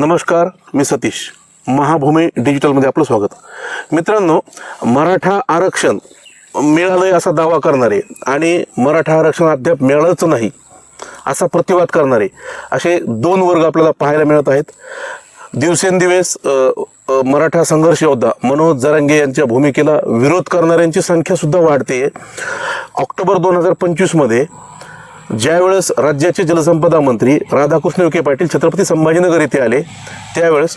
नमस्कार, मी सतीश. महाभूमी डिजिटलमध्ये आपलं स्वागत. मित्रांनो, मराठा आरक्षण मिळालंय असा दावा करणारे आणि मराठा आरक्षण अद्याप मिळालंच नाही असा प्रतिवाद करणारे असे दोन वर्ग आपल्याला पाहायला मिळत आहेत. दिवसेंदिवस मराठा संघर्ष योद्धा मनोज जरांगे यांच्या भूमिकेला विरोध करणाऱ्यांची संख्या सुद्धा वाढते. ऑक्टोबर 2025 मध्ये ज्यावेळेस राज्याचे जलसंपदा मंत्री राधाकृष्ण विखे पाटील छत्रपती संभाजीनगर येथे आले, त्यावेळेस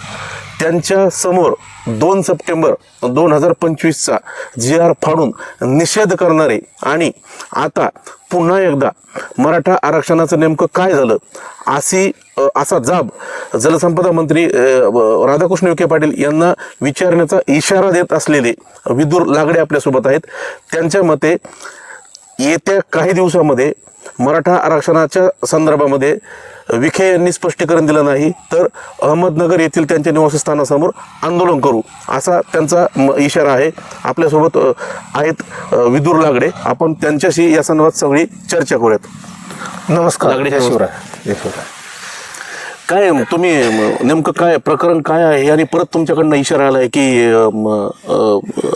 त्यांच्या समोर 2 सप्टेंबर 2025चा GR फाडून निषेध करणारे आणि आता पुन्हा एकदा मराठा आरक्षणाचं नेमकं काय झालं असा जाब जलसंपदा मंत्री राधाकृष्ण विखे पाटील यांना विचारण्याचा इशारा देत असलेले विदुर लागडे आपल्यासोबत आहेत. त्यांच्या मते येत्या काही दिवसामध्ये मराठा आरक्षणाच्या संदर्भामध्ये विखे यांनी स्पष्टीकरण दिलं नाही तर अहमदनगर येथील त्यांच्या निवासस्थानासमोर आंदोलन करू असा त्यांचा इशारा आहे. आपल्यासोबत आहेत विदुर लागडे. आपण त्यांच्याशी या संदर्भात सगळी चर्चा करूयात. नमस्कार लागडे. काय तुम्ही नेमकं काय प्रकरण काय आहे आणि परत तुमच्याकडनं इशारा आलाय की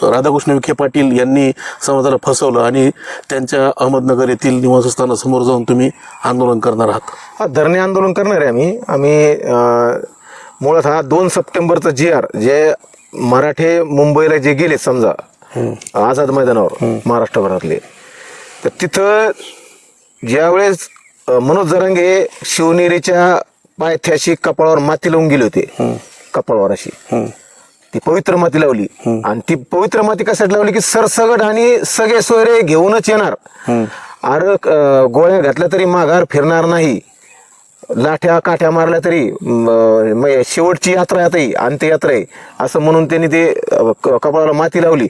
राधाकृष्ण विखे पाटील यांनी समाजाला फसवलं आणि त्यांच्या अहमदनगर येथील निवासस्थानासमोर जाऊन तुम्ही आंदोलन करणार आहात? हा, धरणे आंदोलन करणार आहे आम्ही. मुळात हा 2 सप्टेंबरचा GR जे मराठे मुंबईला जे गेले समजा आझाद मैदानावर महाराष्ट्रभरातले, तर तिथं ज्यावेळेस मनोज जरांगे शिवनेरीच्या पायथ्याशी कपाळावर माती लावून गेले होते, कपाळावर अशी ती पवित्र माती लावली. आणि ती पवित्र माती कशासाठी लावली की सरसगट आणि सगळे सोयरे घेऊनच येणार, अरे गोळ्या घातल्या तरी माघार फिरणार नाही, लाठ्या काठ्या मारल्या तरी शेवटची यात्रा आता ही अंत्ययात्रा आहे असं म्हणून त्यांनी ते कपाळाला माती लावली.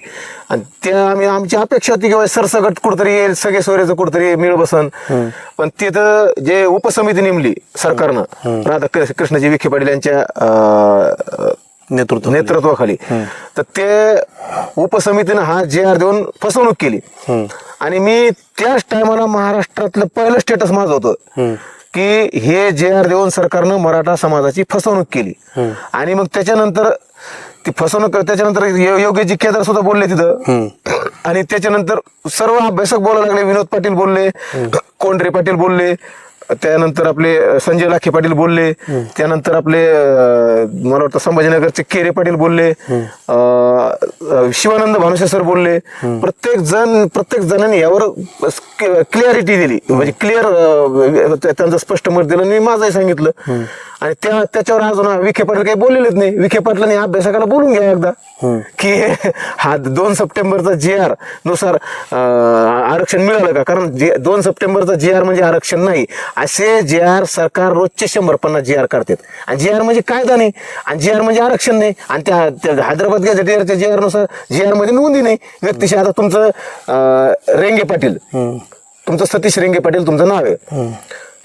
आणि त्या आमची अपेक्षा होती की सरसगट कुठतरी येईल, सगळे सोयऱ्याचं कुठतरी मिळ बसन. पण तिथं जे उपसमिती नेमली सरकारनं राधाकृष्णजी विखे पाटील यांच्या नेतृत्वाखाली, तर ते उपसमितीनं हा GR देऊन फसवणूक केली. आणि मी त्याच टायमाला महाराष्ट्रातलं पहिलं स्टेटस माझं होतं की हे GR देऊन सरकारनं मराठा समाजाची फसवणूक केली. आणि मग त्याच्यानंतर ती फसवणूक त्याच्यानंतर योगेशजी केदार सुद्धा बोलले तिथं. आणि त्याच्यानंतर सर्व अभ्यासक बोलायला लागले. विनोद पाटील बोलले, कोंढरे पाटील बोलले, त्यानंतर आपले संजय लाखे पाटील बोलले, त्यानंतर आपले मला वाटतं संभाजीनगरचे केरे पाटील बोलले, शिवानंद भानुसे सर बोलले. प्रत्येक जणांनी यावर क्लिअरिटी दिली, म्हणजे क्लिअर त्यांचं स्पष्ट मत दिलं. मी माझंही सांगितलं. आणि त्याच्यावर अजून विखे पाटील काही बोललेलेच नाही. विखे पाटलांनी अभ्यासकाला बोलून घ्या एकदा की हा 2 सप्टेंबरचा GR नुसार आरक्षण मिळालं का. कारण 2 सप्टेंबरचा GR म्हणजे आरक्षण नाही. असे GR सरकार रोजचे 150 GR काढतात. आणि GR म्हणजे कायदा नाही, आणि GR म्हणजे आरक्षण नाही. आणि त्या हैदराबाद गॅझेटियरच्या GR नुसार GR मध्ये नोंदी नाही व्यक्तिशः. आता तुमचं रेंगे पाटील, तुमचं सतीश रेंगे पाटील तुमचं नाव आहे,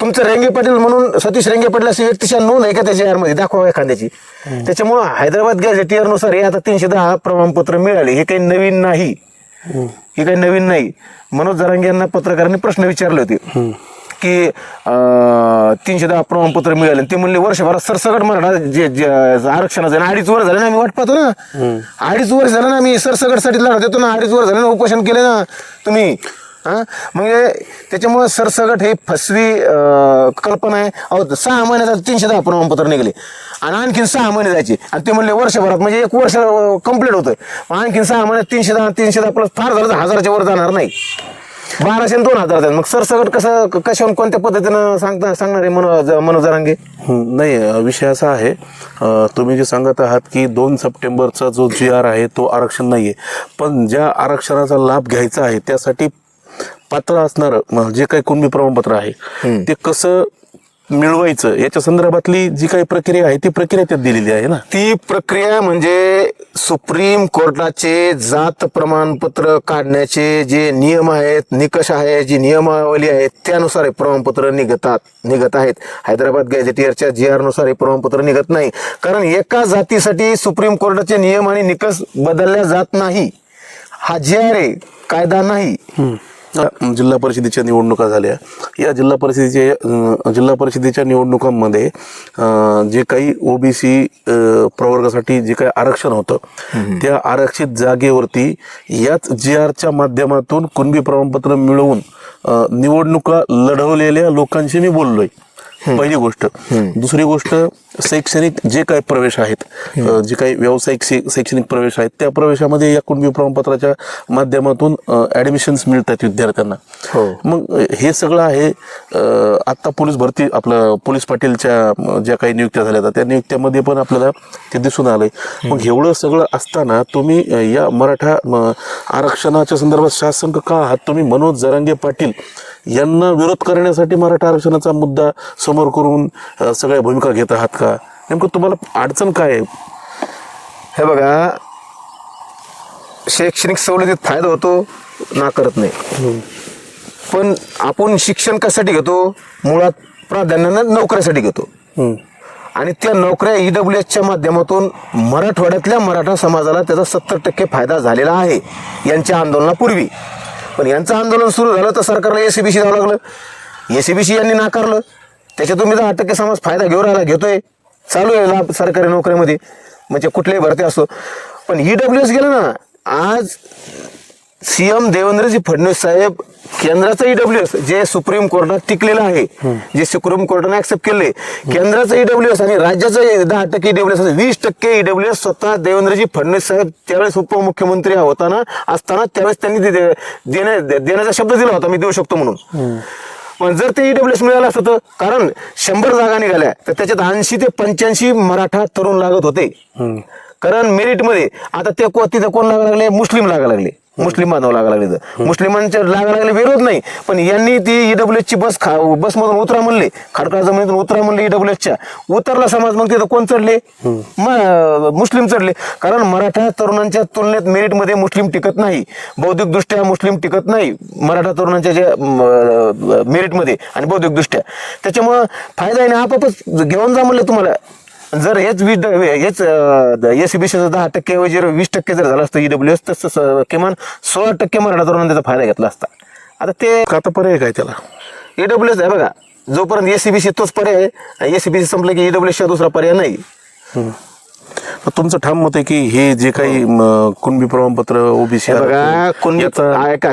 तुमचं रेंगे पाटील म्हणून सतीश रेंगे पाटील अशी व्यक्तिशः नोंद आहे का त्या GR मध्ये, दाखवा एखाद्याची. त्याच्यामुळं हैदराबाद गॅझेटियर नुसार हे आता 310 प्रमाणपत्र मिळाले. हे काही नवीन नाही, हे काही नवीन नाही. मनोज जरांगे यांना पत्रकारांनी प्रश्न विचारले होते की 310 प्रमाणपत्र मिळाले. ते म्हणले वर्षभरात सरसगट मराठा जे आरक्षणाचं 2.5 वर्ष झाले ना आम्ही वाट पाहतो ना, 2.5 वर्ष झालं ना आम्ही सरसगटसाठी लढा देतो ना, 2.5 वर्ष झाले ना उपोषण केले ना तुम्ही. म्हणजे त्याच्यामुळे सरसगट हे फसवी कल्पना आहे. 6 महिन्यात 310 प्रमाणपत्र निघाले आणि आणखीन 6 महिने जायचे. आणि ते म्हणले वर्षभरात म्हणजे 1 वर्ष कंप्लीट होतंय, आणखीन 6 महिन्यात 310 प्लस फार झालं तर 1000च्या वर जाणार नाही, 1200 आणि 2000. मग सरसगट कशावर कोणत्या पद्धतीनं सांगणार आहे मनोज जरांगे? नाही, विषय असा आहे, तुम्ही जे सांगत आहात की 2 सप्टेंबरचा जो GR आहे तो आरक्षण नाहीये, पण ज्या आरक्षणाचा लाभ घ्यायचा आहे त्यासाठी पात्र असणारं जे काही कुणबी प्रमाणपत्र आहे ते कसं मिळवायचं याच्या संदर्भातली जी काही प्रक्रिया आहे ती प्रक्रिया त्यात दिलेली आहे ना. ती प्रक्रिया म्हणजे सुप्रीम कोर्टाचे जात प्रमाणपत्र काढण्याचे जे नियम आहेत, निकष आहे, जी नियमावली आहे त्यानुसार हे प्रमाणपत्र निघत आहेत. हैदराबाद गॅझेटियरच्या GR नुसार हे प्रमाणपत्र निघत नाही. कारण एका जातीसाठी सुप्रीम कोर्टाचे नियम आणि निकष बदलल्या जात नाही. हा GR आहे, कायदा नाही. जिल्हा परिषदेच्या निवडणुका झाल्या. या जिल्हा परिषदेच्या निवडणुकांमध्ये जे काही ओबीसी प्रवर्गासाठी जे काही आरक्षण होतं त्या आरक्षित जागेवरती याच GRच्या माध्यमातून कुणबी प्रमाणपत्र मिळवून निवडणुका लढवलेल्या लोकांशी मी बोललोय. पहिली गोष्ट. दुसरी गोष्ट, शैक्षणिक जे काही प्रवेश आहेत, जे काही व्यावसायिक शैक्षणिक प्रवेश आहेत, त्या प्रवेशामध्ये या कुणबी प्रमाणपत्राच्या माध्यमातून ऍडमिशन्स मिळतात विद्यार्थ्यांना. मग हे सगळं आहे. आता पोलीस भरती पोलीस पाटीलच्या ज्या काही नियुक्त्या झाल्या त्या नियुक्त्यामध्ये पण आपल्याला ते दिसून आलंय. मग एवढं सगळं असताना तुम्ही या मराठा आरक्षणाच्या संदर्भात शासक का आहात? तुम्ही मनोज जरांगे पाटील यांना विरोध करण्यासाठी मराठा आरक्षणाचा मुद्दा समोर करून सगळ्या भूमिका घेत आहात का? नेमकं तुम्हाला अडचण काय आहे? हे बघा, शैक्षणिक सवलतीत फायदा होतो ना करत नाही, पण आपण शिक्षण कशासाठी घेतो? मुळात प्राधान्यानं नोकऱ्यासाठी घेतो. आणि त्या नोकऱ्या EWSच्या माध्यमातून मराठवाड्यातल्या मराठा समाजाला त्याचा 70% फायदा झालेला आहे यांच्या आंदोलनापूर्वी. पण यांचं आंदोलन सुरू झालं तर सरकारला ACBC द्यावं लागलं. ACBC यांनी नाकारलं. त्याच्यातून 10% समाज फायदा घेतोय, चालू आहे लाभ सरकारी नोकरीमध्ये, म्हणजे कुठल्याही भरती असो. पण EWS गेलं ना. आज CM देवेंद्रजी फडणवीस साहेब केंद्राचं EWS जे सुप्रीम कोर्टात टिकलेलं आहे, जे सुप्रीम कोर्टाने ऍक्सेप्ट केले, केंद्राचं EWS आणि राज्याचं 10% EWS, 20% EWS स्वतः देवेंद्रजी फडणवीस साहेब त्यावेळेस उपमुख्यमंत्री असताना त्यावेळेस त्यांनी देण्याचा शब्द दिला होता, मी देऊ शकतो म्हणून. पण जर ते EWS मिळालं असतं तर, कारण 100 जागा निघाल्या तर त्याच्यात 80 ते 85 मराठा तरुण लागत होते. कारण मेरिटमध्ये आता ते तिथं कोण लागा लागले? मुस्लिम लागा लागले, मुस्लिम बांधव लागा लागले. तर मुस्लिमांच्या लागा लागले विरोध नाही, पण यांनी ती EWSची बसमधून उतरा म्हणले, खडकाळ जमिनीतून उतरा म्हणले EWSच्या. उतरला समाज, मग तिथं कोण चढले? मुस्लिम चढले. कारण मराठा तरुणांच्या तुलनेत मेरिटमध्ये मुस्लिम टिकत नाही, बौद्धिकदृष्ट्या मुस्लिम टिकत नाही मराठा तरुणांच्या जे मेरिटमध्ये आणि बौद्धिकदृष्ट्या. त्याच्यामुळं फायदा आहे, आपापच घेऊन जा म्हणले तुम्हाला. जर हेच ACBCचं 10% ऐवजी 20% जर झालं असतं EWS, तसं किमान 16% मराठा तरुणांनी त्याचा फायदा घेतला असता. आता ते आता पर्याय काय त्याला? EWS आहे बघा, जोपर्यंत ACBC तोच पर्याय आहे. ACBC संपलं की EWSचा दुसरा पर्याय नाही. तुमचं ठाम मत आहे की हे जे काही कुणबी प्रमाणपत्र ओबीसी बघा,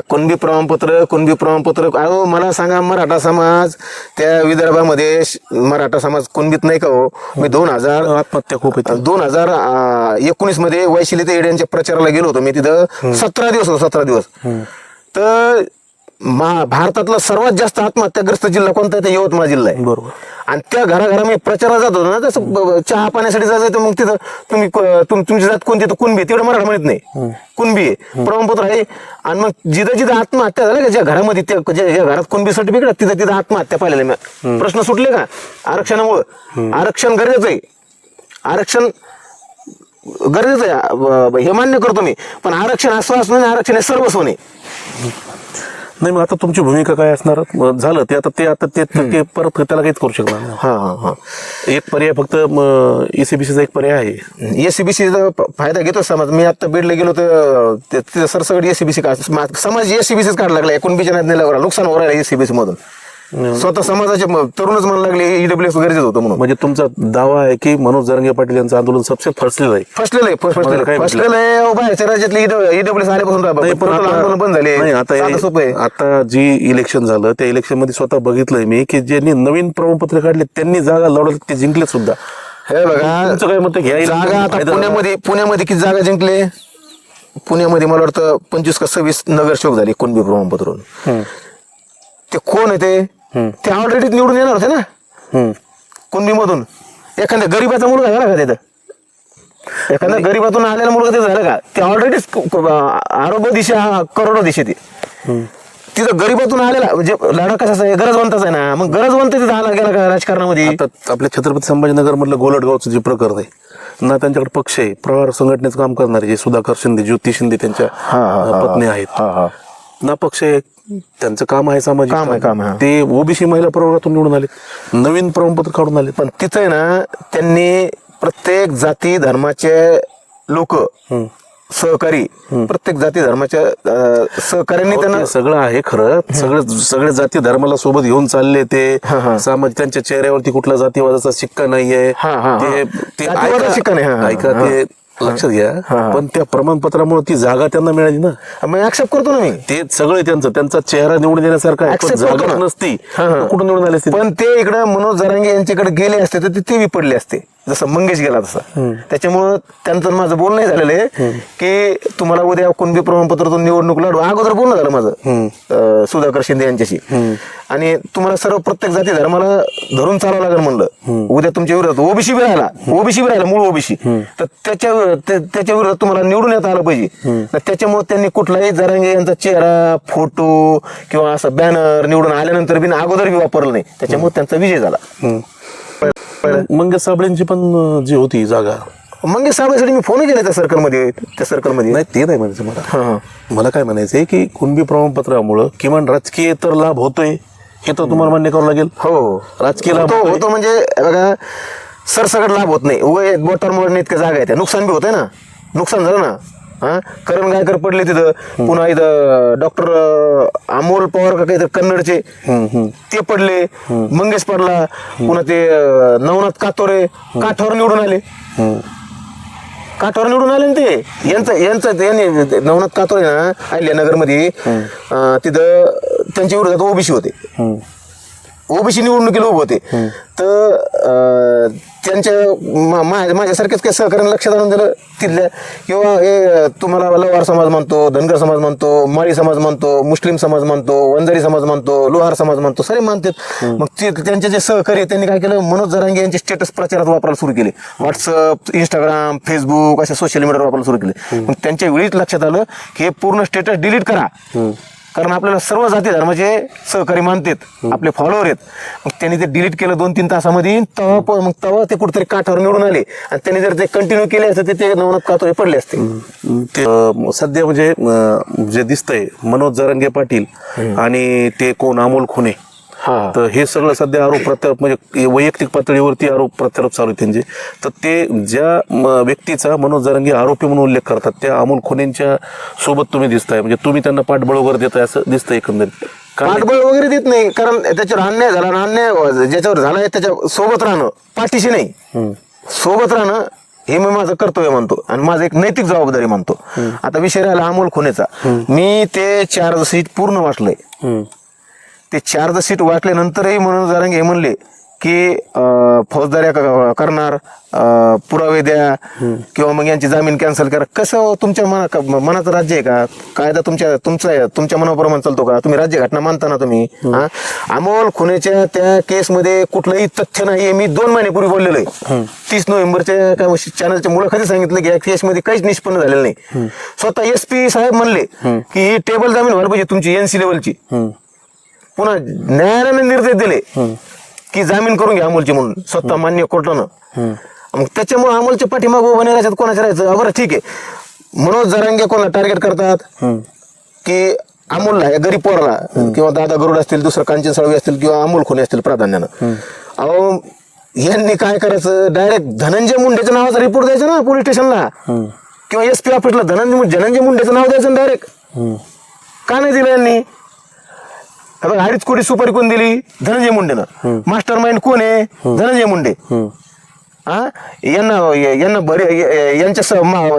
कुणबी प्रमाणपत्र अहो मला सांगा, मराठा समाज त्या विदर्भामध्ये मराठा समाज कुणबीत नाही का हो? मी 2000 आत्महत्या खूप आहेत. 2019 मध्ये वैशिली ते यांच्या प्रचाराला गेलो होतो. मी तिथं 17 दिवस होतो. 17 दिवस. तर भारतातला सर्वात जास्त आत्महत्याग्रस्त जिल्हा कोणता आहे? ते यवतमाळ जिल्हा आहे. बरोबर. आणि त्या घराघरामध्ये प्रचारात जात होतो ना, तसं चहा पाण्यासाठी जायचं तर मग तिथं तुमची जात कोणती? तर कुणबी. तेवढं मराठा म्हणत नाही, कुणबी आहे, प्रमाणपत्र आहे. आणि मग जिथं आत्महत्या झाल्या का, ज्या घरामध्ये ज्या घरात कुणबी सर्टिफिकेट तिथं आत्महत्या पाहिलेल्या मी. प्रश्न सुटले का? आरक्षणामुळं. आरक्षण गरजेचं आहे, आरक्षण गरजेचं आहे, हे मान्य करतो मी. पण आरक्षण असं असं नाही, आरक्षण हे सर्वस्व नाही. नाही, मग आता तुमची भूमिका काय असणार? झालं ते आता परत त्याला काहीच करू शकणार नाही. एक पर्याय फक्त ACBCचा एक पर्याय आहे. ACBCचा फायदा घेतो समाज. मी आता बीडला गेलो तर तिथं सरसकट ACBC समाज ACBCच काढ लागला. कुणबीच्या नाद नुकसान हो राहिलं ACBC मधून. स्वतः समाजाचे तरुणच म्हणायला लागले EWS गरजेचं होतं म्हणून. म्हणजे तुमचा दावा आहे की मनोज जरांगे पाटील यांचं आंदोलन सबसे फसलेलं आहे. फसलेलं आहे. बाहेरच्या राज्यातले EWS आल्यापासून आंदोलन बंद झाले. आता जी इलेक्शन झालं त्या इलेक्शन मध्ये स्वतः बघितलंय मी की ज्यांनी नवीन प्रमाणपत्र काढले त्यांनी जागा लढवली, ते जिंकले सुद्धा. हे बघा, तुमचं काय मत? जागा आता पुण्यामध्ये किती जागा जिंकले? पुण्यामध्ये मला वाटतं 25 का 26 नगरसेवक झाले कुणबी प्रमाणपत्र. ते कोण आहे? ते ऑलरेडी निवडून येणार होते ना कुणबी मधून. एखाद्या गरीबाचा मुलगा झाला का तिथं? एखाद्या गरीबातून आलेला मुलगा तिथं झाला का? ते ऑलरेडी आरोग्य दिशा करोडो दिशे तिथं गरीबातून आलेला, म्हणजे लढा कशाचा आहे? गरजवंताच आहे ना. मग गरजवंत तिथं आला गेला का राजकारणामध्ये? आता आपल्या छत्रपती संभाजीनगर मधलं गोलटगावचं जे प्रकरण आहे ना, त्यांच्याकडे पक्ष आहे, प्रहार संघटनेचं काम करणारे जे सुधाकर शिंदे, ज्योती शिंदे त्यांच्या पत्नी आहेत ना, पक्ष आहे, त्यांचं काम आहे सामाजिक काम आहे. ते ओबीसी महिला प्रवर्गातून निवडून आले, नवीन प्रमाणपत्र काढून आले. पण तिथं आहे ना, त्यांनी प्रत्येक जाती धर्माचे लोक सहकारी प्रत्येक जाती धर्माच्या सहकार्याने त्यांना ते सगळं आहे खरं, सगळे जाती धर्माला सोबत घेऊन चालले ते समाज, त्यांच्या चेहऱ्यावरती कुठला जातीवादाचा शिक्का नाहीये. ते जातीवादाचा शिक्का नाही. ऐका, ते लक्षात घ्या. पण त्या प्रमाणपत्रामुळे ती जागा त्यांना मिळाली ना. मग ऍक्सेप्ट करतो ना मी. ते सगळं त्यांचा चेहरा निवडून देण्यासारखा आहे. पण Accept करतो जागा ना. नसती कुठून निवडून आले असते? पण ते इकडे मनोज जरांगे यांच्याकडे गेले असते तर ते पडले असते, जसं मंगेश गेला तसा. त्याच्यामुळं त्यांचं माझं बोलणं हे झालेलं आहे की तुम्हाला उद्या कुणबी प्रमाणपत्रातून निवडणूक लढवा. अगोदर बोलणं झालं माझं सुधाकर शिंदे यांच्याशी. आणि तुम्हाला सर्व प्रत्येक जाती धर्माला धरून चालावं लागेल म्हणलं. उद्या तुमच्या विरोधात ओबीसी बी राहिला मूळ ओबीसी, तर त्याच्या विरोधात तुम्हाला निवडून येता आलं पाहिजे. त्याच्यामुळे त्यांनी कुठलाही जरांगे यांचा चेहरा, फोटो किंवा असं बॅनर निवडून आल्यानंतर बी अगोदर बी वापरलं नाही. त्याच्यामुळे त्यांचा विजय झाला. मंगेश साबळेंची पण जी होती जागा, मंगेश साहेबांसाठी मी फोन केला त्या सर्कलमध्ये नाही ते नाही म्हणायचं मला. मला काय म्हणायचंय की कुणबी प्रमाणपत्रामुळं किमान राजकीय तर लाभ होतोय, हे तर तुम्हाला मान्य करावं लागेल. हो, राजकीय लाभ होतो म्हणजे बघा, सरसकट लाभ होत नाही. बोटार मोडणे इतक्या जागा आहेत, नुकसान बी होतंय ना. नुकसान झालं ना. करण गायकर पडले तिथं, पुन्हा इथं डॉक्टर अमोल पवार का काहीतरी कन्नडचे ते पडले, मंगेश पडला, पुन्हा ते नवनाथ कातोरे काठावर निवडून आले. काठावर निवडून आले ना ते. यांनी नवनाथ कातोरे ना अहिल्यानगरमध्ये तिथं त्यांच्या विरोधात ओबीसी होते, ओबीसी निवडणुकीला उभे होते. तर त्यांच्या माझ्यासारखेच काही सहकार्याने लक्षात आणून दिलं तिथल्या, किंवा हे तुम्हाला लवार समाज म्हणतो, धनगर समाज म्हणतो, माळी समाज म्हणतो, मुस्लिम समाज म्हणतो, वंजारी समाज म्हणतो, लोहार समाज म्हणतो, सारे मानतात. मग त्यांचे जे सहकारी त्यांनी काय केलं, मनोज जरांगे यांचे स्टेटस प्रचारात वापरायला सुरू केले. व्हॉट्सअप, इंस्टाग्राम, फेसबुक अशा सोशल मीडियावर वापरायला सुरू केले. मग त्यांच्या वेळीच लक्षात आलं की हे पूर्ण स्टेटस डिलीट करा, कारण आपल्याला सर्व जाती धर्माचे सहकारी मानतात, आपले फॉलोअर आहेत. मग त्यांनी ते डिलीट केलं 2-3 तासामध्ये. तेव्हा ते कुठेतरी काठावर निवडून आले. आणि त्यांनी जर ते कंटिन्यू केले असते ते नवनाथ कातोरे पडले असते. सध्या म्हणजे जे दिसतंय मनोज जरांगे पाटील आणि ते कोण अमोल खुने, तर हे सगळं सध्या आरोप प्रत्यारोप म्हणजे वैयक्तिक पातळीवरती आरोप प्रत्यारोप चालू आहेत त्यांचे. तर ते ज्या व्यक्तीचा मनोज जरांगे आरोपी म्हणून उल्लेख करतात त्या अमोल खुनेंच्या सोबत तुम्ही दिसताय, म्हणजे तुम्ही त्यांना पाठबळ वगैरे देताय असं दिसतंय एकंदरीत. पाठबळ वगैरे देत नाही, कारण त्याच्यावर अन्याय झाला ना, अन्याय ज्याच्यावर झाला त्याच्या सोबत राहणं, पाठीशी नाही, सोबत राहणं हे मी माझं कर्तव्य मानतो आणि माझं एक नैतिक जबाबदारी मानतो. आता विषय राहिला अमोल खुनेचा. मी ते 4 सीट पूर्ण वाटलंय. ते 4 सीट वाटल्यानंतरही मनोज जरांगे हे म्हणले की फौजदाऱ्या करणार, पुरावे द्या, किंवा मग यांची जामीन कॅन्सल करा. कसं तुमच्या मनाचं राज्य आहे का? कायदा तुमच्या मनाप्रमाणे चालतो का? तुम्ही राज्य घटना मानता ना तुम्ही? अमोल खुनेच्या त्या केसमध्ये कुठलंही तथ्य नाही. मी 2 महिन्यापूर्वी बोललेलो आहे. 30 नोव्हेंबरच्या काय चॅनलच्या मुलाखतीत सांगितलं की या केसमध्ये काहीच निष्पन्न झालेलं नाही. स्वतः SP साहेब म्हणले की ही टेबल जामीन व्हायला पाहिजे तुमची NC लेवलची. पुन्हा न्यायालयाने निर्देश दिले की जामीन करून घ्या अमोलची म्हणून, स्वतः मान्य कोर्टानं. मग त्याच्यामुळे अमोलच्या पाठीमागं उभं राहायचं, कोणाच्या राहायचं? बरं ठीक आहे, मनोज जरांगे कोणाला टार्गेट करतात की अमोलला, या गरीब पोराला, किंवा दादा गरुड असतील, दुसरं कांचन साळवी असतील, किंवा अमोल खुने असतील प्राधान्यानं. अहो यांनी काय करायचं, डायरेक्ट धनंजय मुंडेच्या नावाचा रिपोर्ट द्यायचा ना पोलीस स्टेशनला, किंवा SP ऑफिसला धनंजय मुंडेचं नाव द्यायचं डायरेक्ट. का नाही दिलं यांनी? 2.5 कोटी सुपारी कोण दिली? धनंजय मुंडेनं. मास्टर माइंड कोण आहे? धनंजय मुंडे. यांच्या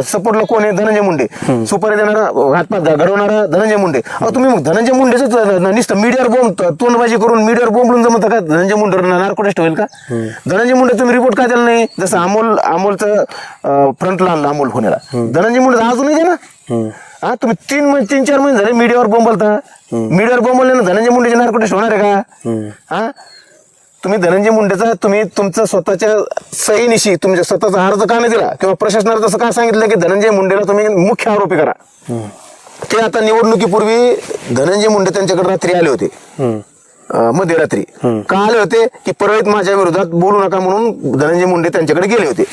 सपोर्टला कोण आहे? धनंजय मुंडे. सुपारी देणारा, हातपात घडवणारा धनंजय मुंडे. अहो तुम्ही मग धनंजय मुंडेच नुसतं मीडियावर बोंब, तोंडबाजी करून मीडियावर बोंबलून जमत का? धनंजय मुंडेवर नार्को टेस्ट होईल का? धनंजय मुंडे तुम्ही रिपोर्ट का दिला नाही? जसं अमोलचं फ्रंटला आणलं अमोल खुनेला, धनंजय मुंडे अजूनही द्या ना. तुम्ही 3-4 महिने झाले मीडियावर बोंबलता. मीडियावर बोंबलल्यानं धनंजय मुंडेचे नार्को टेस्ट होणार आहे का? तुम्ही धनंजय मुंडेचा तुम्ही तुमचा स्वतःच्या सहीनिशी तुमच्या स्वतःचा अर्ज का नाही दिला, किंवा प्रशासनाला तसं का सांगितलं की धनंजय मुंडेला तुम्ही मुख्य आरोपी करा? ते आता निवडणुकीपूर्वी धनंजय मुंडे त्यांच्याकडे रात्री आले होते, मध्यरात्री. का आले होते? की परळीत माझ्या विरोधात बोलू नका म्हणून धनंजय मुंडे त्यांच्याकडे गेले होते.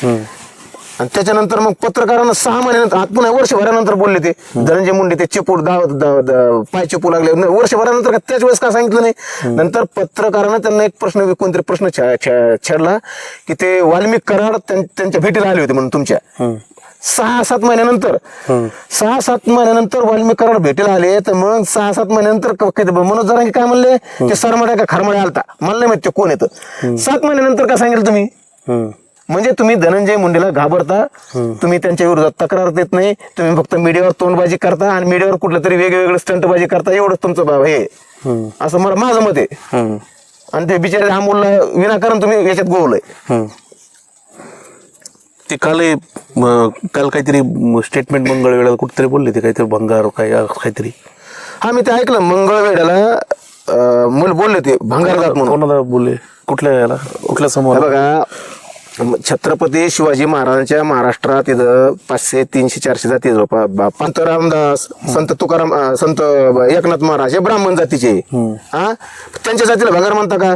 आणि त्याच्यानंतर मग पत्रकारांना 6 महिन्यानंतर, पुन्हा वर्षभरानंतर बोलले ते धनंजय मुंडे. ते चेपू पाय चेपू लागले वर्षभरानंतर. त्याच वेळेस का सांगितलं नाही? नंतर पत्रकारांना त्यांना एक कोणतरी प्रश्न छेडला की ते वाल्मिक कराड त्यांच्या भेटीला आले होते म्हणून तुमच्या. 6-7 महिन्यानंतर 6-7 महिन्यानंतर वाल्मिक कराड भेटेला आले. तर मग 6-7 महिन्यानंतर मनोज जरांगे काय म्हणले, ते सरमड्या का खरमड्या आलता, मला नाही माहिती कोण येतं. 7 महिन्यानंतर काय सांगितलं तुम्ही? म्हणजे तुम्ही धनंजय मुंडेला घाबरता, तुम्ही त्यांच्या विरोधात तक्रार देत नाही, तुम्ही फक्त मीडियावर तोंडबाजी करता आणि मीडियावर कुठलं तरी वेगवेगळं स्टंटबाजी करता, एवढंच तुमचं बाब हे असं मला माझं मत आहे. आणि ते बिचारे अमोलला विनाकारण तुम्ही याच्यात गोवलंय. ते काल काहीतरी स्टेटमेंट मंगळवेळाला कुठेतरी बोलले ते काहीतरी भंगार काहीतरी. हा मी ते ऐकलं मंगळवेढ्याला मुलं बोलले ते भंगारदार म्हणून. कोणाला बोलले, कुठल्या समोर? बघा छत्रपती शिवाजी महाराजांच्या महाराष्ट्रात इथं 500, 300, 400 जाती पंत रामदास, संत तुकाराम, संत एकनाथ महाराज हे ब्राह्मण जातीचे. हा त्यांच्या जातीला भंगार म्हणता का?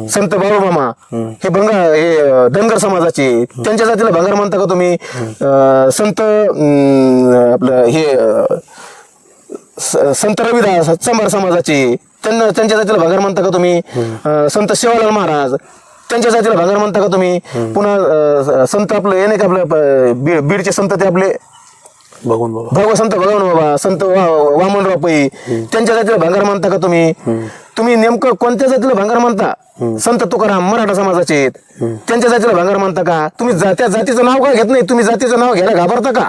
संत बाळूमामा हे हे धनगर समाजाचे, त्यांच्या जातीला भंगार म्हणता का तुम्ही? संत आपलं हे संत रविदास चंभार समाजाचे, त्यांच्या जातीला भंगार म्हणता का तुम्ही? संत शिवालाल महाराज त्यांच्या जातीला भंगार म्हणता का तुम्ही? पुन्हा संत आपलं हे नाही का आपलं बीडचे संत ते आपले संत भगवान बाबा, संत वामनराव पै, त्यांच्या जातीला भंगार म्हणता का तुम्ही? तुम्ही नेमकं कोणत्या जातीला भंगार म्हणता? संत तुकाराम मराठा समाजाचे त्यांच्या जातीला भंगार म्हणता का? तुम्ही त्या जातीचं नाव का घेत नाही? तुम्ही जातीचं नाव घ्यायला घाबरता का?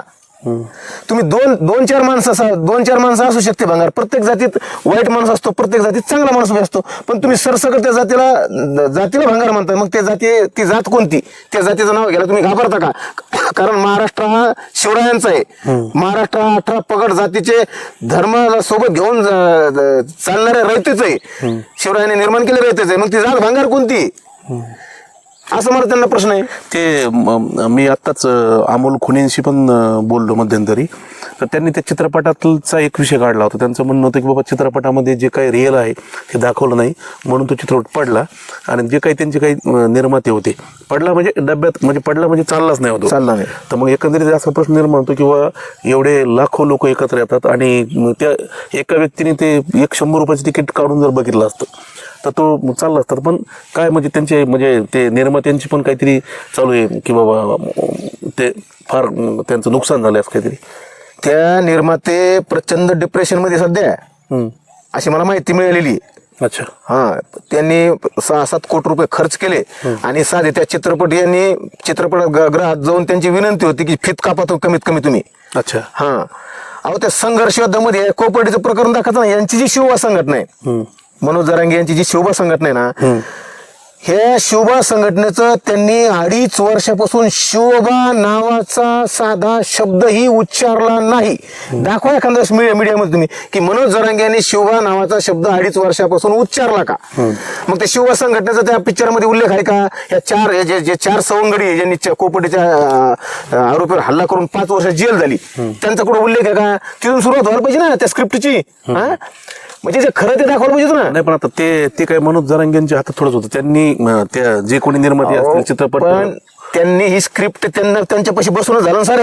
तुम्ही दोन चार माणसं असू शकते भंगार, प्रत्येक जातीत वाईट माणूस असतो, प्रत्येक जातीत चांगला माणूस असतो, पण तुम्ही सरसकट त्या जातीला भंगार म्हणता. मग ती जात कोणती? त्या जातीचं नाव घ्यायला तुम्ही घाबरता का? कारण महाराष्ट्र हा शिवरायांचा आहे. महाराष्ट्र हा 18 पगड जातीचे धर्म सोबत घेऊन चालणाऱ्या रयतेच आहे. शिवरायांनी निर्माण केले रयतेच आहे. मग ती जात भंगार कोणती असं मला त्यांना प्रश्न आहे. ते मी आत्ताच अमोल खुणेंशी पण बोललो मध्यंतरी, तर त्यांनी त्या चित्रपटातला एक विषय काढला होता. त्यांचं म्हणणं होतं की बाबा चित्रपटामध्ये जे काही रिअल आहे ते दाखवलं नाही म्हणून तो चित्रपट पडला, आणि जे काही त्यांचे काही निर्माते होते, पडला म्हणजे डब्यात, म्हणजे पडला म्हणजे चाललाच नाही होतो. चालला नाही. तर मग एकंदरीत असा प्रश्न निर्माण होतो किंवा एवढे लाखो लोक एकत्र येतात आणि त्या एका व्यक्तीने ते 100 रुपयाचं तिकीट काढून जर बघितलं असतं तर तो चालला असतात. पण काय म्हणजे त्यांचे म्हणजे ते निर्मात्यांची पण काहीतरी चालू आहे की बाबा ते फार त्यांचं नुकसान झालं असं काहीतरी. त्या निर्माते प्रचंड डिप्रेशन मध्ये सध्या अशी मला माहिती मिळालेली. अच्छा. हा त्यांनी 6-7 कोटी रुपये खर्च केले आणि साधे त्या चित्रपटगृहात जाऊन त्यांची विनंती होती की फीत कापा कमीत कमी तुम्ही. अच्छा. हा अहो त्या संघर्ष युद्धामध्ये कोपर्डीचं प्रकरण दाखवतं ना, यांची जी शिवबा संघटना आहे, मनोज जरांगे यांची जी शिवबा संघटना आहे ना, ह्या शिवबा संघटनेचं त्यांनी 2.5 वर्षापासून शिवबा नावाचा साधा शब्दही उच्चारला नाही. दाखवा एखाद्या मीडियामध्ये तुम्ही की मनोज जरांगे यांनी शिवबा नावाचा शब्द 2.5 वर्षापासून उच्चारला का? मग त्या शिवबा संघटनेचा त्या पिक्चरमध्ये उल्लेख आहे का? या जे 4 सवंगडी ज्यांनी कोपर्डीच्या आरोपीवर हल्ला करून 5 वर्ष जेल झाली, त्यांचा कुठं उल्लेख आहे का? तिथून सुरुवात व्हायला पाहिजे ना त्या स्क्रिप्टची. हा म्हणजे जे खरं ते दाखवलं पाहिजे ना. नाही पण आता ते काय मनोज जरांगेंच्या हातात थोडंच होतं. त्यांनी त्या जे कोणी निर्माते असतील चित्रपट, पण त्यांनी ही स्क्रिप्ट त्यांच्यापाशी बसूनच झालं सर.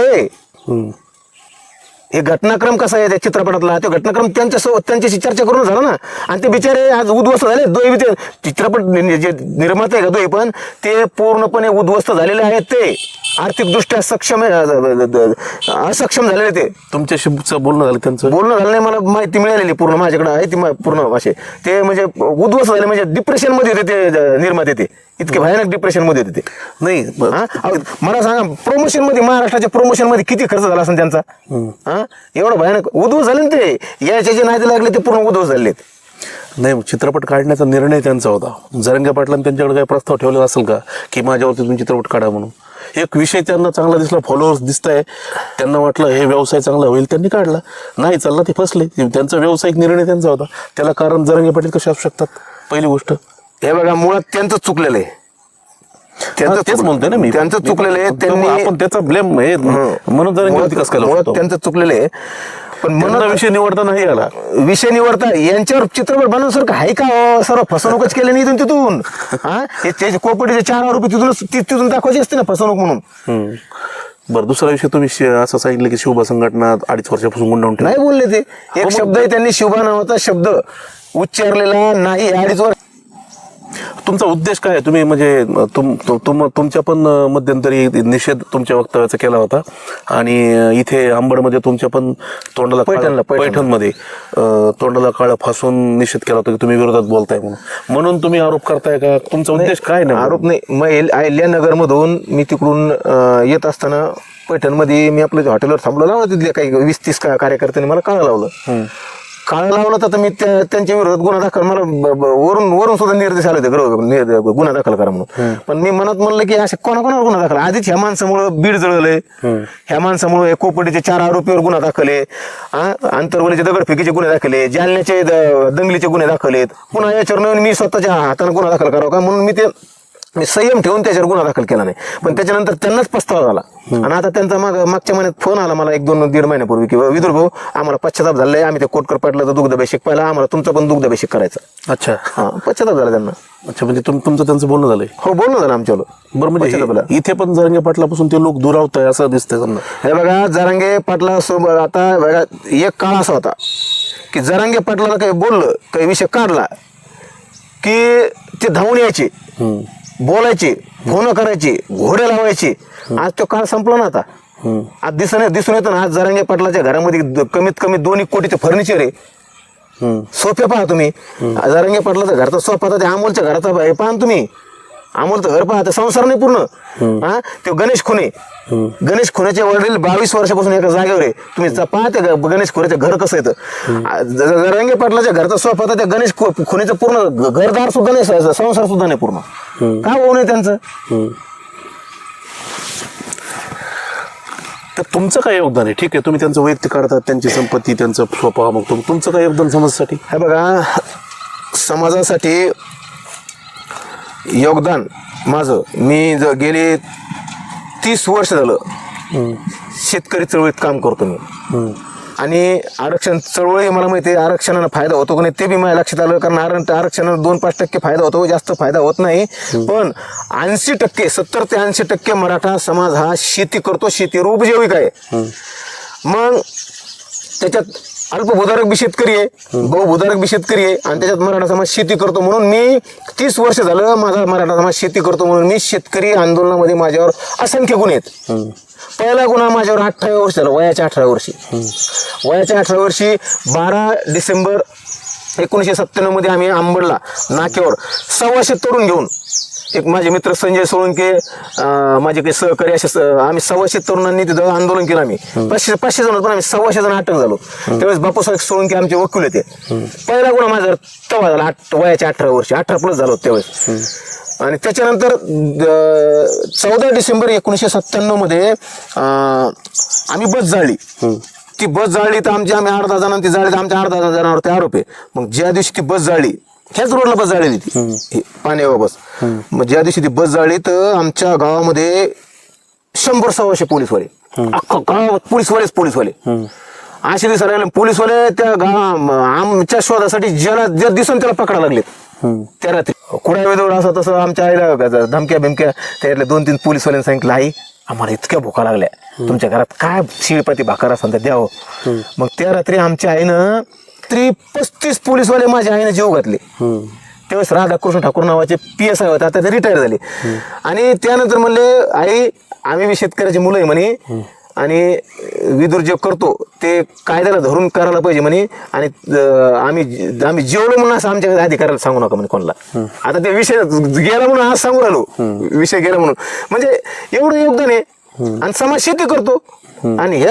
हे घटनाक्रम कसा आहे त्या चित्रपटातला, तो घटनाक्रम त्यांच्याशी चर्चा करून झाला ना. आणि ते बिचारे आज उद्ध्वस्त झाले दोन्ही. ते चित्रपट जे निर्माते आहे का दोन्ही पण ते पूर्णपणे उद्ध्वस्त झालेले आहेत. ते आर्थिकदृष्ट्या असक्षम झालेले. ते तुमच्याशी बोलणं झालं, त्यांचं बोलणं झालं नाही, मला माहिती मिळालेली पूर्ण माझ्याकडे आहे ती पूर्ण असे. ते म्हणजे उद्ध्वस्त झाले, म्हणजे डिप्रेशन मध्ये होते ते निर्माते. ते इतके भयानक डिप्रेशन मध्ये होते ते. नाही मला सांगा प्रोमोशन मध्ये, महाराष्ट्राच्या प्रोमोशन मध्ये किती खर्च झाला असेल त्यांचा? एवढं भयानक उद्ध्वस्त झाले ते. याचे जे नाते लागले ते पूर्ण उद्ध्वस्त झालेत. नाही चित्रपट काढण्याचा निर्णय त्यांचा होता. जरांगे पाटलांनी त्यांच्याकडे काही प्रस्ताव ठेवलेला असेल का की माझ्यावरती तुम्ही चित्रपट काढा म्हणून? एक विषय त्यांना चांगला दिसला, फॉलोअर्स दिसत आहे, त्यांना वाटलं हे व्यवसाय चांगला होईल, त्यांनी काढला. नाही चालला, ते फसले. त्यांचा व्यावसायिक निर्णय त्यांचा होता. त्याला कारण जरांगे पाटील कसे असू शकतात? पहिली गोष्ट हे बघा, मुळात त्यांचं चुकलेलं आहे. तेच म्हणतोय ना मी, त्यांचं चुकलेलं आहे. त्यांनी आपण त्याचा ब्लेम म्हणून जरांगे कसं केलं? त्यांचं चुकलेलं आहे. पण मला विषय निवडता नाही आला. विषय निवडता यांच्यावर चित्रपट बनवण्यासारखं आहे का? सर्व फसवणूकच केली नाही तिथून. हे कोपर्डीचे 4 आरोपी तिथून दाखवायचे असते ना फसवणूक म्हणून. बरं, दुसरा विषय तुम्ही असं सांगितलं की शिवबा संघटना 2.5 वर्षापासून गुंडाळून नाही बोलले. ते एक शब्दही त्यांनी शिवबा नावाचा शब्द उच्चारलेला नाही 2.5 वर्ष. तुमचा उद्देश काय आहे? तुम्ही म्हणजे तुमच्या पण मध्यंतरी निषेध तुमच्या वक्तव्याचा केला होता आणि इथे अंबडमध्ये तुमच्या पण तोंडाला पैठणमध्ये तोंडाला काळं फासून निषेध केला होता की तुम्ही विरोधात बोलताय म्हणून तुम्ही आरोप करताय का? तुमचा उद्देश काय? नाही आरोप नाही. मग अहिल्यानगर मधून मी तिकडून येत असताना पैठणमध्ये मी आपल्या हॉटेलवर थांबलो लावलं. तिथले काही 20-30 कार्यकर्त्यांनी मला काळं लावलं. काळं लावलं तर मी त्यांच्या विरोधात गुन्हा दाखल, मला वरून सुद्धा निर्देश आले होते गुन्हा दाखल करा म्हणून. पण मी मनात म्हणलं की असे कोणाकोणावर गुन्हा दाखल? आधीच ह्या माणसामुळे बीड जळलंय, ह्या माणसामुळे कोपर्डीचे 4 आरोपीवर गुन्हा दाखल आहे, आंतरवलीचे दगडफेकीचे गुन्हे दाखल आहे, जालन्याचे दंगलीचे गुन्हे दाखल आहेत. पुन्हा याच्यावर नवीन मी स्वतःच्या हाताने गुन्हा दाखल करावा का म्हणून मी संयम ठेवून त्याच्यावर गुन्हा दाखल केला नाही. पण त्याच्यानंतर त्यांनाच पस्तावा झाला. आणि आता त्यांचा मागच्या महिन्यात फोन आला मला 1-2-1.5 महिन्यापूर्वी की विदुर भाऊ आम्हाला पश्चाताप झालाय, आम्ही ते कोटकर पाटलाचा दुग्धभिषेक पाहिला, आम्हाला तुमचा पण दुग्धभिषेक करायचा. अच्छा. हा, पश्चाताप झाला त्यांना. अच्छा, म्हणजे तुमचं त्यांचं बोलणं झालंय? हो, बोलणं झालं आमच्यावर. बरं, म्हणजे इथे पण जरांगे पाटलापासून ते लोक दुरावत आहे असं दिसतंय समजा. हे बघा, जरांगे पाटला सोबत आता बघा एक काळ असा होता की जरांगे पाटलाला काही बोललं, काही विषय काढला की ते धावून यायचे, बोलायचे, फोन करायचे, घोडे लावायचे. आज तो काळ संपला ना. आता आज दिसून येतं ना. आज जरांगे पाटलाच्या घरामध्ये कमीत कमी 2 कोटीचे फर्निचर आहे. सोफे पहा तुम्ही. जरांगे पाटलाच्या घरचा सोफा तर अमोलच्या घराचा पहा तुम्ही. अमोलचं घर पहा, संसार नाही पूर्ण. हा, ते गणेश खुनेचे वडील 22 वर्षापासून एका जागेवर आहे. तुम्ही पहा ते गणेश खुनेचं घर कसं येतं. जरांगे पाटलाच्या घरचा सोफा तर त्या गणेश खुनेचं पूर्ण घरदार सुद्धा नाही, संसार सुद्धा नाही पूर्ण. काय होऊ नये त्यांचं. तर तुमचं काय योगदान आहे? ठीक आहे, तुम्ही त्यांचं वैयक्तिक काढतात, त्यांची संपत्ती, त्यांचं स्वभाव, मग तुमचं काय योगदान समाजासाठी? हे बघा, समाजासाठी योगदान माझं, मी गेले 30 वर्ष झालं शेतकरी चळवळीत काम करतो मी. आणि आरक्षण चळवळी मला माहिती आहे, आरक्षणाला फायदा होतो की नाही ते बी माझ्या लक्षात आलं. कारण आरक्षणाला 2-5% फायदा होतो, जास्त फायदा होत नाही. पण 80%, 70 ते 80% मराठा समाज हा शेती करतो, शेतीवर उपजीविका आहे. मग त्याच्यात अल्पभूधारक बी शेतकरी आहे, बहुभूधारक बी शेतकरी आहे, आणि त्याच्यात मराठा समाज शेती करतो. म्हणून मी 30 वर्ष झालं माझा मराठा समाज शेती करतो म्हणून मी शेतकरी आंदोलनामध्ये माझ्यावर असंख्य गुन्हे आहेत. पहिला गुन्हा माझ्यावर 18 वर्ष झाला, वयाच्या 18 वर्षी. वयाच्या 18 वर्षी 12 डिसेंबर 1997 मध्ये आम्ही अंबडला नाक्यावर 125 तरुण घेऊन, एक माझे मित्र संजय सोळंके, माझे काही सहकारी, असे आम्ही 125 तरुणांनी तिथं आंदोलन केलं. आम्ही 500 जण, पण आम्ही 125 जण अटक झालो. त्यावेळेस बापूसाहेब सोळंके आमचे वकील होते. पहिला गुन्हा माझा तेव्हा झाला, वयाच्या 18 वर्षी, 18+ झालो त्यावेळेस. आणि त्याच्यानंतर 14 डिसेंबर 1997 मध्ये आम्ही बस जाळली. ती बस जाळली तर आम्ही 8-10 जणांची जाळली, तर आमच्या 8-10 जणांवर ते आरोप आहे. मग ज्या दिवशी ती बस जाळली, ह्याच रोडला बस जाळलेली ती पाण्यावर बस. मग ज्या दिवशी ती बस जाळली तर आमच्या गावामध्ये 100-125 पोलीसवाले, अख्खा गावात पोलीसवाले असे दिसायला लागले. पोलीसवाले त्या आमच्या शोधासाठी ज्याला ज्या दिसून त्याला पकडायला लागलेत. त्या रात्री कुडा वेदोड असं तसं आमच्या आईला धमक्या बिमक्या, त्यातल्या 2-3 पोलीसवाल्यांनी सांगितलं, आई आम्हाला इतक्या भुका लागल्या, तुमच्या घरात काय शिळपाती भाकर असेल तर द्यावं. मग त्या रात्री आमच्या आईनं 35 पोलीसवाले माझ्या आईने जीव घातले. त्यावेळेस राधाकृष्ण ठाकूर नावाचे PSI होते, आता ते रिटायर झाले. आणि त्यानंतर म्हणले, आई आम्ही बी शेतकऱ्याची मुलं आहे म्हणे, आणि विदुर जे करतो ते कायद्याला धरून करायला पाहिजे म्हणे, आणि आम्ही जेवलो म्हणून असं आमच्या अधिकाऱ्याला सांगू नका म्हणे कोणाला. आता ते विषय गेला म्हणून आज सांगू राहिलो, विषय गेला म्हणून. म्हणजे एवढं योगदान आहे. आणि समाज शेती करतो. आणि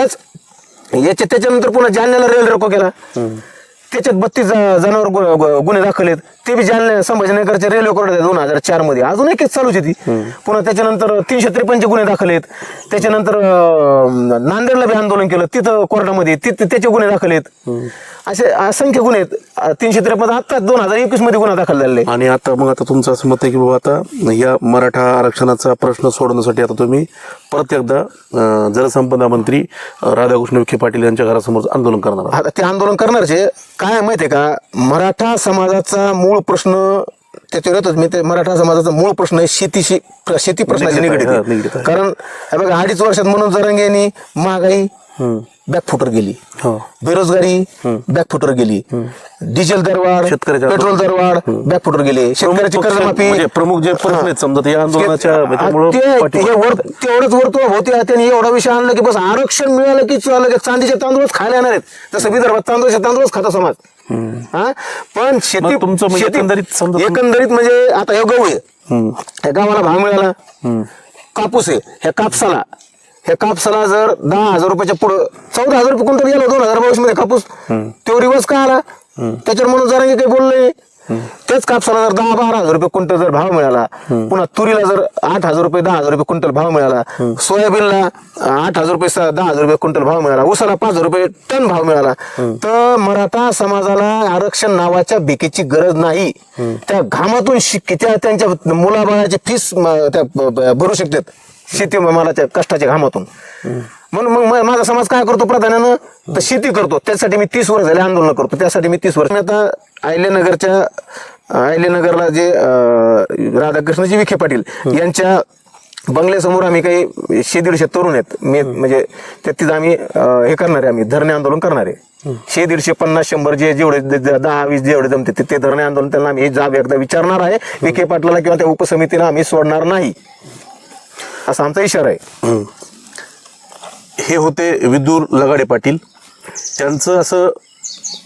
त्याच्यानंतर पुन्हा जालन्याला रेल रोको केला, त्याच्यात 32 जणांवर गुन्हे दाखल आहेत. ते बी जालन्या संभाजीनगरच्या रेल्वे कोर्टात 2004 मध्ये, अजून एक केस चालूच आहे ती. पुन्हा त्याच्यानंतर 353 गुन्हे दाखल आहेत. त्याच्यानंतर नांदेडला बी आंदोलन केलं, तिथं कोर्टामध्ये त्याचे गुन्हे दाखल आहेत. असे असंख्य गुन्हे आहेत. 353 आता 2021 मध्ये गुन्हा दाखल झालेले. आणि आता तुमचं असं मत आहे की बाबा आता या मराठा आरक्षणाचा प्रश्न सोडवण्यासाठी आता तुम्ही परत एकदा जलसंपदा मंत्री राधाकृष्ण विखे पाटील यांच्या घरासमोर आंदोलन करणार? आता ते आंदोलन करणारचे काय माहितीये का, मराठा समाजाचा मूळ प्रश्न त्याच्यावर येतोच मी. ते मराठा समाजाचा मूळ प्रश्न आहे शेती प्रश्नाशी निगडीत आहे, निगडीत निगडीत आहे. आहे. कारण हे बघा 2.5 वर्षात मनोज जरांगे महागाई बॅकफुटर गेली, हो. बेरोजगारी बॅकफुटर गेली, डिझेल दरवाढ, शेतकऱ्याच्या पेट्रोल दरवाढ बॅकफुटर गेले, शेतकऱ्याची कर्जमाफी, म्हणजे प्रमुख जे प्रश्न आहेत समजा ते या आंदोलनाच्या तेवढंच वरतो होते. त्यांनी एवढा विषय आणला की बस आरक्षण मिळालं की चाललं की चांदीचे तांदूळच खायला येणार आहेत. जसं विदर्भात तांदूळच खाता समाज. हा पण शेती मग तुमचं म्हणजे एकंदरीत म्हणजे आता हे गहू आहे, ह्या गव्हाला भाव मिळाला. कापूस आहे, ह्या कापसाला जर 10,000 रुपयाच्या पुढं 14,000 रुपये क्विंटल गेला 2022 मध्ये कापूस, तो रिवर्स का आला त्याच्यावर म्हणून जरा काही बोलले. त्याच कापसाला जर 10-12,000 रुपये क्विंटल जर भाव मिळाला, पुन्हा तुरीला जर 8,000 रुपये 10,000 रुपये क्विंटल भाव मिळाला, सोयाबीनला 8,000 रुपये 10,000 रुपये क्विंटल भाव मिळाला, ऊसाला 5,000 रुपये टन भाव मिळाला, तर मराठा समाजाला आरक्षण नावाच्या भिकेची गरज नाही. त्या घामातून त्यांच्या मुलाबाळाची फीस त्या भरू शकतात शेती मालाच्या कष्टाच्या घामातून. म्हणून मग माझा समाज काय करतो प्राधान्यानं तर शेती करतो. त्यासाठी मी 30 वर्ष झाले आंदोलन करतो. त्यासाठी मी 30 वर्ष आता अहिल्यानगरला जे राधाकृष्णजी विखे पाटील यांच्या बंगल्यासमोर आम्ही काही 100-150 तरुण आहेत, मी म्हणजे तिथं आम्ही हे करणार आहे, आम्ही धरणे आंदोलन करणार आहे. 100, 150, 100 जेवढे 10-20 जेवढे जमते ते धरणे आंदोलन त्यांना आम्ही जाब एकदा विचारणार आहे. विखे पाटलाला किंवा त्या उपसमितीला आम्ही सोडणार नाही असा आमचा इशारा आहे. हे होते विदुर लगाडे पाटील. त्यांचं असं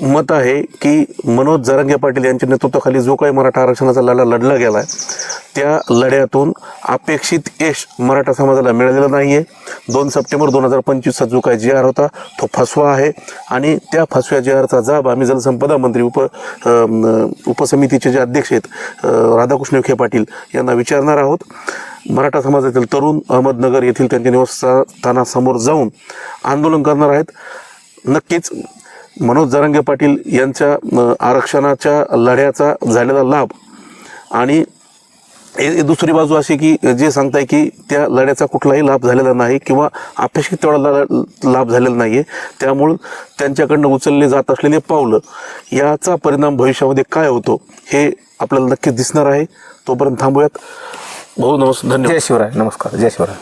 मत आहे की मनोज जरांगे पाटील यांच्या नेतृत्वाखाली जो काही मराठा आरक्षणाचा लढा लढला गेलाय त्या लढ्यातून अपेक्षित यश मराठा समाजाला मिळालेलं नाहीये. 2 सप्टेंबर 2025चा जो काही जी आर होता तो फसवा आहे आणि त्या फसव्या जी आरचा जाब आम्ही जलसंपदा मंत्री उपसमितीचे जे अध्यक्ष आहेत राधाकृष्ण विखे पाटील यांना विचारणार आहोत. मराठा समाजातील तरुण अहमदनगर येथील त्यांच्या निवासस्थानासमोर जाऊन आंदोलन करणार आहेत. नक्कीच मनोज जरांगे पाटील यांच्या आरक्षणाच्या लढ्याचा झालेला लाभ आणि दुसरी बाजू अशी की जे सांगताय की त्या लढ्याचा कुठलाही लाभ झालेला नाही किंवा अपेक्षित तेवढा लाभ झालेला नाही आहे. त्यामुळं त्यांच्याकडनं उचलले जात असलेले पावलं याचा परिणाम भविष्यामध्ये काय होतो हे आपल्याला नक्कीच दिसणार आहे. तोपर्यंत थांबूयात. भाऊ धन्यवाद. जय शिवराय. नमस्कार. जय शिवराय.